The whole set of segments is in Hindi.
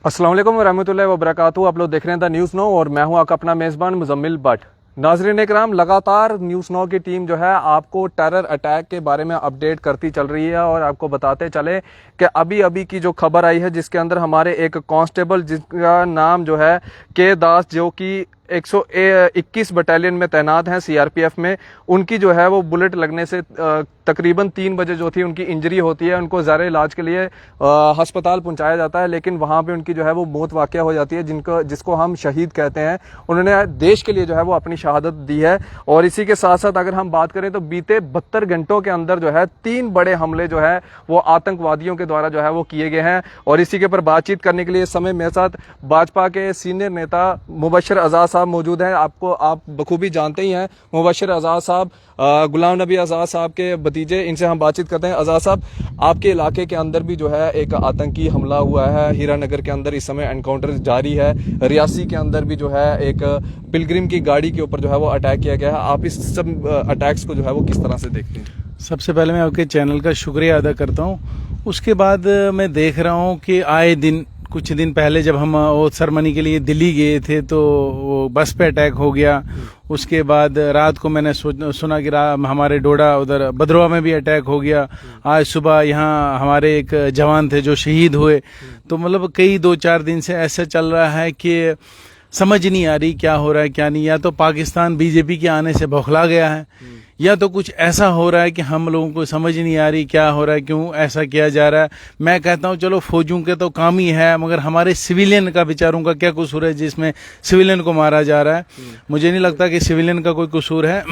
अस्सलाम वालेकुम रहमतुल्लाहि व बरकातहू। आप लोग देख रहे हैं द न्यूज़ नो और मैं हूं आपका अपना मेज़बान मुजम्मिल भट्ट। नाज़रीन इकराम, लगातार न्यूज़ नो की टीम जो है आपको टेरर अटैक के बारे में अपडेट करती चल रही है और आपको बताते चले कि अभी अभी की जो खबर आई है जिसके अंदर हमारे एक कांस्टेबल जिसका नाम जो है के दास, जो कि 121 बटालियन में तैनात हैं सीआरपीएफ में, उनकी जो है वो बुलेट लगने से तकरीबन 3 बजे जो थी उनकी इंजरी होती है। उनको ज़ारे इलाज के लिए अस्पताल पहुंचाया जाता है, लेकिन वहां पे उनकी जो है वो मौत वाक़या हो जाती है, जिसको हम शहीद कहते हैं। उन्होंने देश के लिए जो है वो अपनी शहादत दी है। और इसी के साथ साथ अगर हम बात करें तो बीते 72 घंटों के अंदर जो है 3 बड़े हमले जो है वो आतंकवादियों के द्वारा जो है वो किए गए हैं। और इसी के ऊपर बातचीत करने के लिए इस समय मेरे साथ भाजपा के सीनियर नेता मुबशर आज़ाद साहब मौजूद हैं। आप बखूबी जानते ही हैं मुबशर आज़ाद साहब, गुलाम नबी आज़ाद साहब के भतीजे। इनसे हम बातचीत करते हैं। आज़ाद साहब, आपके इलाके के अंदर भी जो है एक आतंकी हमला हुआ है, हीरानगर के अंदर इस समय एनकाउंटर जारी है। रियासी के अंदर भी जो है एक पिलग्रिम की गाड़ी के ऊपर जो है वो अटैक किया गया है। आप इस सब अटैक्स को जो है वो किस तरह से देखते हैं? सबसे पहले मैं आपके चैनल का शुक्रिया अदा करता हूँ। उसके बाद मैं देख रहा हूँ कि आए दिन, कुछ दिन पहले जब हम वो सेरेमनी के लिए दिल्ली गए थे तो वो बस पे अटैक हो गया। उसके बाद रात को मैंने सुना कि हमारे डोडा उधर भद्रवा में भी अटैक हो गया। आज सुबह यहाँ हमारे एक जवान थे जो शहीद हुए। तो मतलब कई 2-4 दिन से ऐसा चल रहा है कि समझ नहीं आ रही क्या हो रहा है क्या नहीं। या तो पाकिस्तान बीजेपी के आने से बौखला गया है, या तो कुछ ऐसा हो रहा है कि हम लोगों को समझ नहीं आ रही क्या हो रहा है, क्यों ऐसा किया जा रहा है। मैं कहता हूं चलो फौजों के तो काम ही है, मगर हमारे सिविलियन का बेचारों का क्या कसूर है जिसमें सिविलियन को मारा जा रहा है। मुझे नहीं लगता कि सिविलियन का कोई कसूर है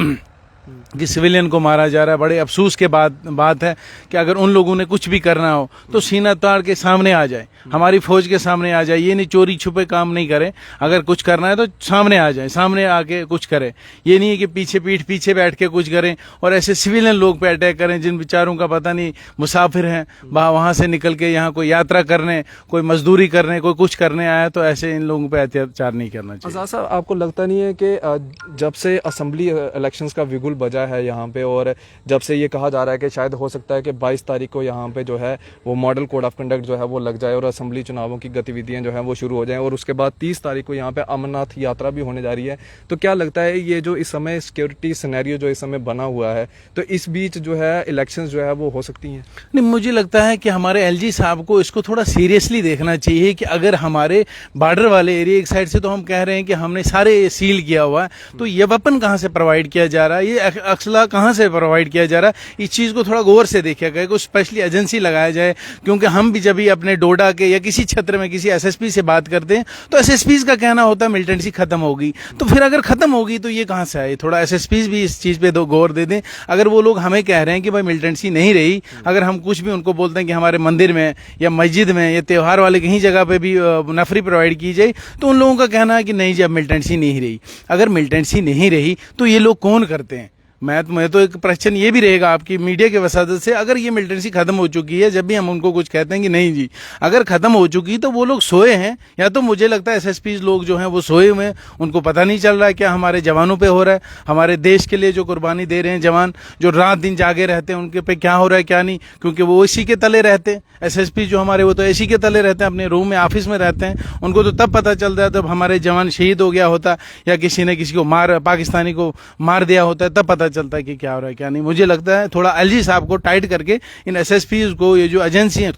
कि सिविलियन को मारा जा रहा है। बड़े अफसोस के बात है कि अगर उन लोगों ने कुछ भी करना हो तो सीना ताड़ के सामने आ जाए, हमारी फौज के सामने आ जाए। ये नहीं चोरी छुपे काम नहीं करें, अगर कुछ करना है तो सामने आ जाए, सामने आके कुछ करें। ये नहीं है कि पीठ पीछे बैठ के कुछ करें और ऐसे सिविलियन लोग पे अटैक करें जिन बेचारों का पता नहीं, मुसाफिर हैं, वहां से निकल के यहाँ कोई यात्रा करने, कोई मजदूरी करने, कोई कुछ करने आया, तो ऐसे इन लोगों पे अत्याचार नहीं करना चाहिए। आज़ाद साहब, आपको लगता नहीं है कि जब से असेंबली इलेक्शंस का बिगुल बजा है यहाँ पे, और जब से ये कहा जा रहा है कि शायद हो सकता है कि 22 तारीख को यहाँ पे जो है वो मॉडल कोड ऑफ कंडक्ट जो है वो लग जाए और असेंबली चुनावों की गतिविधियां जो है वो शुरू हो जाएं, और उसके बाद 30 तारीख को यहाँ पे अमरनाथ यात्रा भी होने जा रही है, तो क्या लगता है ये जो इस समय सिक्योरिटी सिनेरियो जो इस समय बना हुआ है, तो इस बीच जो है इलेक्शन जो है वो हो सकती हैं? नहीं, मुझे लगता है कि हमारे एलजी साहब को इसको थोड़ा सीरियसली देखना चाहिए कि अगर हमारे बॉर्डर वाले एरिया एक साइड से तो हम कह रहे हैं कि हमने सारे सील किया हुआ है, तो ये वेपन कहाँ से प्रोवाइड किया जा रहा है, ये असला कहाँ से प्रोवाइड किया जा रहा है, इस चीज को थोड़ा गौर से देखा गया, कोई स्पेशली एजेंसी लगाया जाए। क्योंकि हम भी जब भी अपने डोडा के या किसी क्षेत्र में किसी एसएसपी से बात करते हैं तो एसएसपी का कहना होता है मिलिटेंसी खत्म होगी, तो फिर अगर खत्म होगी तो ये कहां से आए? थोड़ा एसएसपी भी इस चीज पे गौर दे दें। अगर वो लोग हमें कह रहे हैं कि भाई मिलिटेंसी नहीं रही, अगर हम कुछ भी उनको बोलते हैं कि हमारे मंदिर में या मस्जिद में या त्योहार वाले कहीं जगह पे भी नफरी प्रोवाइड की जाए, तो उन लोगों का कहना है कि नहीं जी अब मिलिटेंसी नहीं रही। अगर मिलिटेंसी नहीं रही तो ये लोग कौन करते हैं? मैं तो एक प्रश्न ये भी रहेगा आपकी मीडिया के वसादत से, अगर ये मिलिटेंसी खत्म हो चुकी है, जब भी हम उनको कुछ कहते हैं कि नहीं जी अगर खत्म हो चुकी तो वो लोग सोए हैं, या तो मुझे लगता है एसएसपी लोग जो हैं वो सोए हुए हैं, उनको पता नहीं चल रहा है क्या हमारे जवानों पे हो रहा है, हमारे देश के लिए जो कुर्बानी दे रहे हैं जवान, जो रात दिन जागे रहते हैं, उनके पे क्या हो रहा है क्या नहीं, क्योंकि वो इसी के तले रहते हैं। एसएसपी जो हमारे वो तो इसी के तले रहते हैं, अपने रूम में ऑफिस में रहते हैं, उनको तो तब पता चलता है जब हमारे जवान शहीद हो गया होता या किसी ने किसी को पाकिस्तानी को मार दिया होता है, तब पता चलता है कि क्या हो रहा है क्या नहीं। मुझे लगता है थोड़ा एलजी साहब को टाइट करके इन एसएसपी को, ये जो एजेंसी है,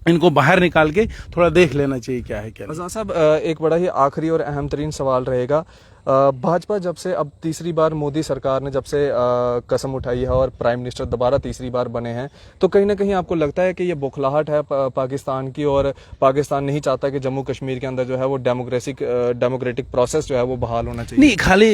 इनको बाहर निकाल के थोड़ा देख लेना चाहिए क्या है क्या नहीं। आज़ाद साहब, एक बड़ा ही आखिरी और अहम तरीन सवाल रहेगा। भाजपा जब से अब तीसरी बार मोदी सरकार ने जब से कसम उठाई है और प्राइम मिनिस्टर दोबारा तीसरी बार बने हैं, तो कहीं ना कहीं आपको लगता है कि ये बौखलाहट है पाकिस्तान की, और पाकिस्तान नहीं चाहता कि जम्मू कश्मीर के अंदर जो है वो डेमोक्रेटिक प्रोसेस जो है वो बहाल होना चाहिए? नहीं, खाली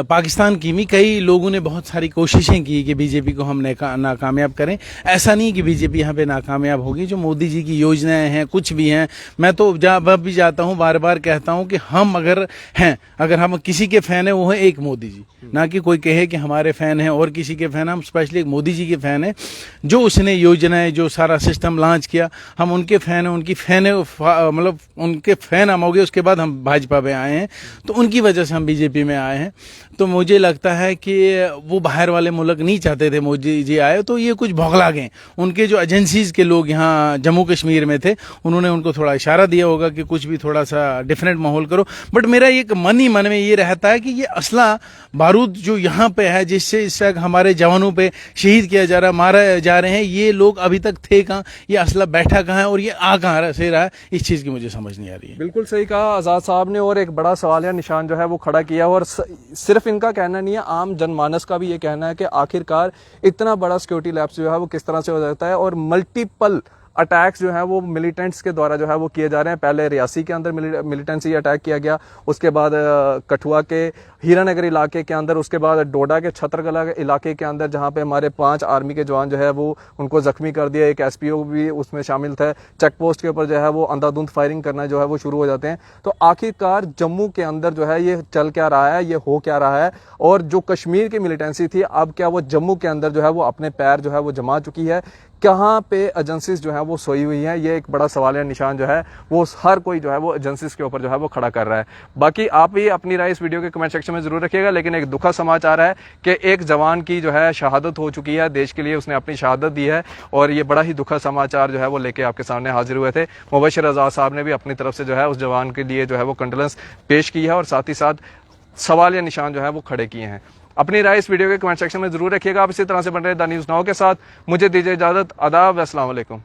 पाकिस्तान की भी कई लोगों ने बहुत सारी कोशिशें की कि बीजेपी को हम नाकामयाब करें। ऐसा नहीं कि बीजेपी यहाँ पे नाकामयाब होगी। जो मोदी जी की योजनाएं हैं, कुछ भी हैं, मैं तो जब भी जाता हूँ बार बार कहता हूँ कि हम अगर हम किसी किसी के फैन है वो है एक मोदी जी, ना कि कोई कहे कि हमारे फैन हैं और किसी के फैन, हम स्पेशली एक मोदी जी के फैन हैं। जो उसने योजनाएं, जो सारा सिस्टम लॉन्च किया, हम उनके फैन हैं, उनकी फैन है, मतलब उनके फैन हम हो गए। उसके बाद हम भाजपा में आए हैं, तो उनकी वजह से हम बीजेपी में आए हैं। तो मुझे लगता है कि वो बाहर वाले मुल्क नहीं चाहते थे मोदी जी आए, तो ये कुछ भौगला गए। उनके जो एजेंसीज के लोग यहाँ जम्मू कश्मीर में थे, उन्होंने उनको थोड़ा इशारा दिया होगा कि कुछ भी थोड़ा सा डिफरेंट माहौल करो। बट मेरा एक मन ही मन में ये रहता है कि ये असला बारूद जो यहाँ पे है, जिससे इस वक्त हमारे जवानों पे शहीद किया जा रहा, मारा जा रहे हैं, ये लोग अभी तक थे कहाँ, ये असला बैठा कहाँ है और ये आ कहाँ से रहा है, इस चीज़ की मुझे समझ नहीं आ रही है। बिल्कुल सही कहा आज़ाद साहब ने, और एक बड़ा सवालिया निशान जो है वो खड़ा किया। और सिर्फ इनका कहना नहीं है, आम जनमानस का भी ये कहना है कि आखिरकार इतना बड़ा सिक्योरिटी लैप्स जो है वो किस तरह से हो जाता है। और मल्टीपल अटैक्स जो है वो मिलिटेंट्स के द्वारा जो है वो किए जा रहे हैं। पहले रियासी के अंदर मिलिटेंसी अटैक किया गया, उसके बाद कठुआ के हीरानगर इलाके के अंदर, उसके बाद डोडा के छतरकला इलाके के अंदर, जहां पे हमारे 5 आर्मी के जवान जो है वो उनको जख्मी कर दिया। एक एसपीओ भी उसमें शामिल थे। चेक पोस्ट के ऊपर जो है वो अंधाधुंध फायरिंग करना जो है वो शुरू हो जाते हैं। तो आखिरकार जम्मू के अंदर जो है ये चल क्या रहा है, ये हो क्या रहा है, और जो कश्मीर की मिलिटेंसी थी अब क्या वो जम्मू के अंदर जो है वो अपने पैर जो है वो जमा चुकी है? कहाँ पे एजेंसीज जो है वो सोई हुई हैं? ये एक बड़ा सवालिया निशान जो है वो हर कोई जो है वो एजेंसीज के ऊपर जो है वो खड़ा कर रहा है। बाकी आप भी अपनी राय इस वीडियो के कमेंट सेक्शन में जरूर रखिएगा। लेकिन एक दुखद समाचार है कि एक जवान की जो है शहादत हो चुकी है, देश के लिए उसने अपनी शहादत दी है, और ये बड़ा ही दुखद समाचार जो है वो लेके आपके सामने हाजिर हुए थे। मुबशर आज़ाद साहब ने भी अपनी तरफ से जो है उस जवान के लिए जो है वो कंडोलेंस पेश की है, और साथ ही साथ सवालिया निशान जो है वो खड़े किए हैं। अपनी राय इस वीडियो के कमेंट सेक्शन में जरूर रखिएगा। आप इसी तरह से बन रहे द न्यूज़ नाउ के साथ। मुझे दीजिए इजाजत। आदाब, अस्सलाम वालेकुम।